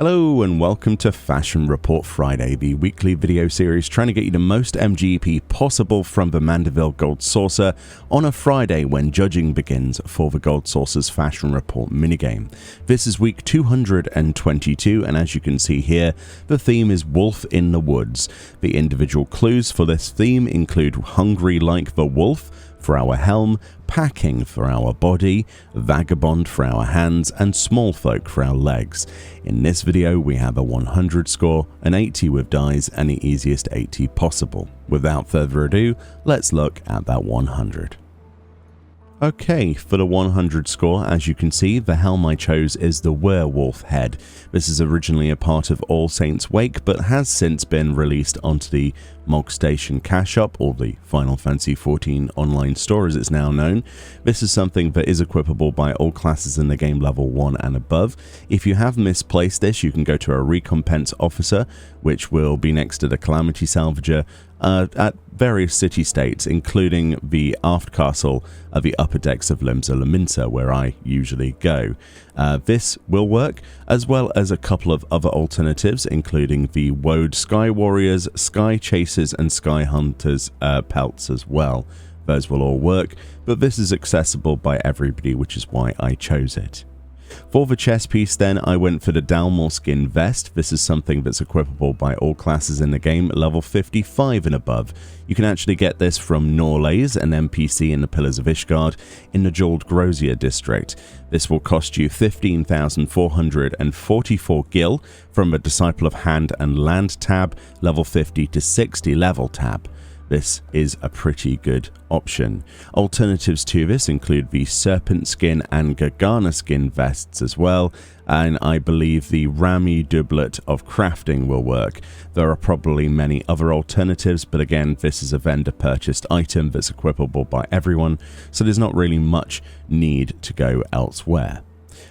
Hello and welcome to Fashion Report Friday, the weekly video series trying to get you the most MGP possible from the Mandeville Gold Saucer on a Friday when judging begins for the Gold Saucer's Fashion Report minigame. This is week 222 and as you can see here, the theme is Wolf in the Woods. The individual clues for this theme include Hungry like the Wolf for our helm, packing for our body, vagabond for our hands, and small folk for our legs. In this video we have a 100 score, an 80 with dies, and the easiest 80 possible. Without further ado, let's look at that 100. Okay, for the 100 score, as you can see, the helm I chose is the werewolf head. This is originally a part of All Saints Wake, but has since been released onto the Mog Station Cash Shop, or the Final Fantasy XIV online store as it's now known. This is something that is equipable by all classes in the game level 1 and above. If you have misplaced this, you can go to a recompense officer, which will be next to the Calamity Salvager, at various city-states, including the aft castle of the upper decks of Limsa Lominsa, where I usually go. This will work, as well as a couple of other alternatives, including the Woad Sky Warriors, Sky Chasers, and Sky Hunters pelts as well. Those will all work, but this is accessible by everybody, which is why I chose it. For the chest piece then, I went for the Dalmor Skin Vest. This is something that's equipable by all classes in the game, level 55 and above. You can actually get this from Norlays, an NPC in the Pillars of Ishgard, in the Jeweled Grosier district. This will cost you 15,444 gil from a Disciple of Hand and Land tab, level 50 to 60 level tab. This is a pretty good option. Alternatives to this include the Serpent Skin and Gargana Skin vests as well, and I believe the Rami Doublet of Crafting will work. There are probably many other alternatives, but again, this is a vendor purchased item that's equipable by everyone, so there's not really much need to go elsewhere.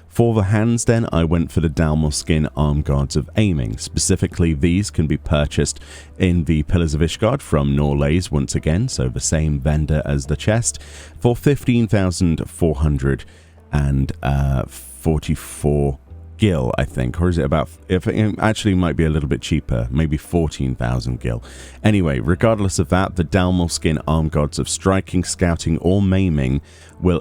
For the hands then, I went for the Dalmor Skin Arm Guards of Aiming. Specifically, these can be purchased in the Pillars of Ishgard from Norlays once again, so the same vendor as the chest, for 15,444 gil, I think, or is it about, if it actually might be a little bit cheaper, maybe 14,000 gil. Anyway, regardless of that, the Dalmor Skin Arm Guards of Striking, Scouting, or Aiming will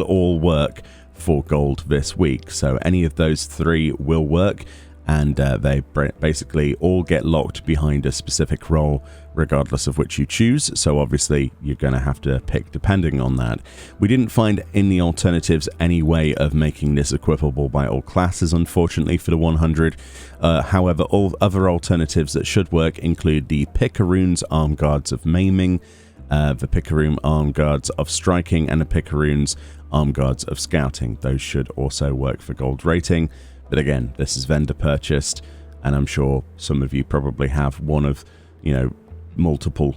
all work for gold this week, so any of those three will work, and they basically all get locked behind a specific role regardless of which you choose, so obviously you're going to have to pick depending on that. We didn't find in the alternatives any way of making this equipable by all classes, unfortunately, for the 100. However, all other alternatives that should work include the Picaroon's Arm Guards of Maiming, the Picaroon Arm Guards of Striking, and the Picaroon's Arm Guards of Scouting. Those should also work for gold rating, but again, this is vendor purchased, and I'm sure some of you probably have one of, multiple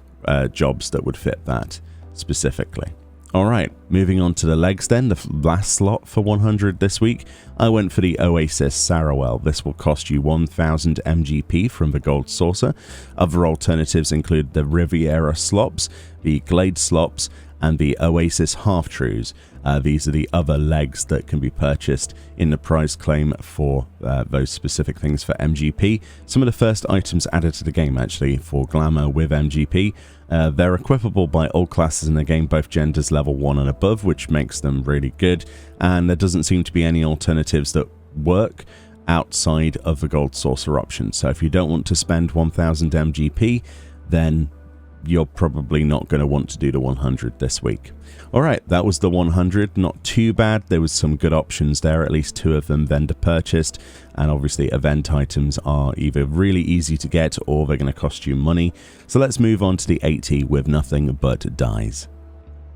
jobs that would fit that specifically. Alright, moving on to the legs then, the last slot for 100 this week, I went for the Oasis Sarawel. This will cost you 1,000 MGP from the Gold Saucer. Other alternatives include the Riviera Slops, the Glade Slops, and the Oasis Half-Trues. These are the other legs that can be purchased in the prize claim for those specific things for MGP. Some of the first items added to the game actually for Glamour with MGP. They're equipable by all classes in the game, both genders level 1 and above, which makes them really good, and there doesn't seem to be any alternatives that work outside of the Gold Saucer option. So if you don't want to spend 1,000 MGP, then you're probably not going to want to do the 100 this week. Alright, that was the 100, not too bad. There was some good options there, at least 2 of them vendor purchased, and obviously event items are either really easy to get or they're going to cost you money. So let's move on to the 80 with nothing but dies.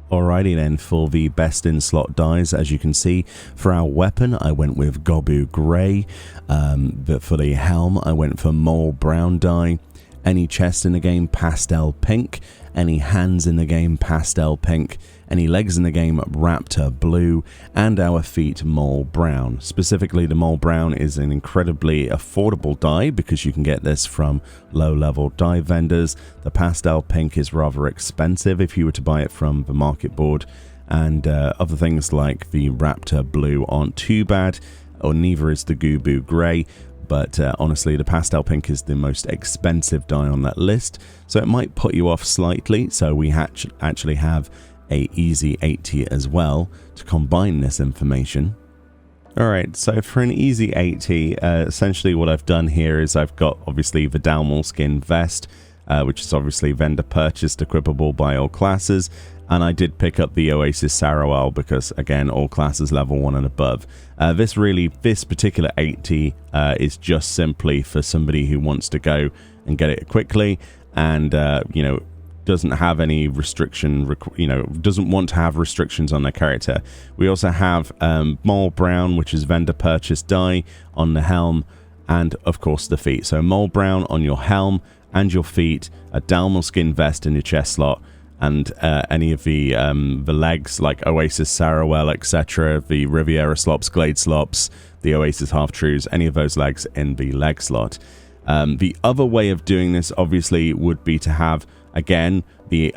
Alrighty then, for the best in slot dies, as you can see, for our weapon I went with Gobu Grey, but for the helm I went for Mole Brown die. Any chest in the game, pastel pink. Any hands in the game, pastel pink. Any legs in the game, raptor blue. And our feet, mole brown. Specifically, the mole brown is an incredibly affordable dye because you can get this from low-level dye vendors. The pastel pink is rather expensive if you were to buy it from the market board. And other things like the raptor blue aren't too bad. or neither is the Gubu Grey. But honestly, the pastel pink is the most expensive dye on that list, so it might put you off slightly. So we actually have a easy 80 as well to combine this information. Alright, so for an easy 80, essentially what I've done here is I've got obviously the Dalmal skin vest, which is obviously vendor purchased, equipable by all classes. And I did pick up the Oasis Sarawal because, again, all classes level 1 and above. This particular 80 is just simply for somebody who wants to go and get it quickly and, you know, doesn't have any restriction, doesn't want to have restrictions on their character. We also have Mole Brown, which is vendor purchase dye on the helm and, of course, the feet. So Mole Brown on your helm and your feet, a Dalmal skin vest in your chest slot, and any of the legs like Oasis Sarawel, etc., the Riviera slops, Glade slops, the Oasis half-trues, any of those legs in the leg slot. The other way of doing this obviously would be to have, again, the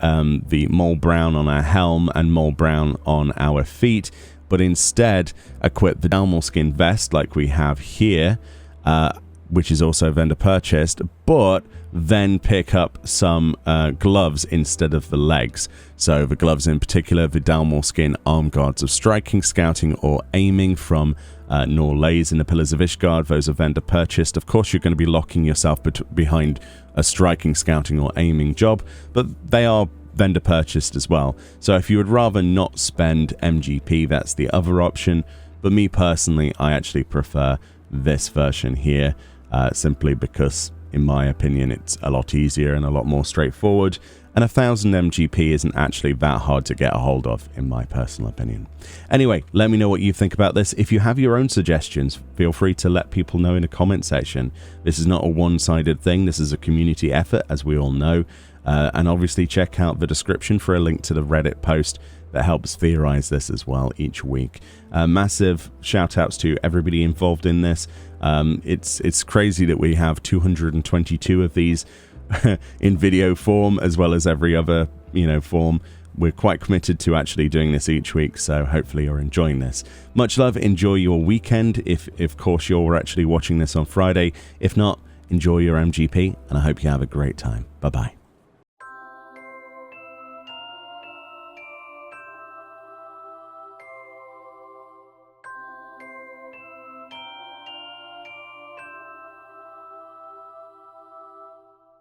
Mole Brown on our helm and Mole Brown on our feet, but instead equip the Dalmal skin vest like we have here, which is also vendor purchased, but then pick up some gloves instead of the legs. So the gloves in particular, the Dalmal skin arm guards of striking, scouting or aiming from Norlays in the Pillars of Ishgard. Those are vendor purchased. Of course, you're going to be locking yourself behind a striking, scouting or aiming job, but they are vendor purchased as well. So if you would rather not spend MGP, that's the other option. But me personally, I actually prefer this version here, simply because in my opinion, it's a lot easier and a lot more straightforward, and 1000 MGP isn't actually that hard to get a hold of, in my personal opinion. Anyway, let me know what you think about this. If you have your own suggestions, feel free to let people know in the comment section. This is not a one-sided thing. This is a community effort, as we all know. And obviously check out the description for a link to the Reddit post that helps theorize this as well each week. Massive shout outs to everybody involved in this. It's crazy that we have 222 of these in video form, as well as every other form. We're quite committed to actually doing this each week, so hopefully you're enjoying this. Much love, enjoy your weekend, if of course you're actually watching this on Friday. If not, enjoy your MGP, and I hope you have a great time. Bye bye.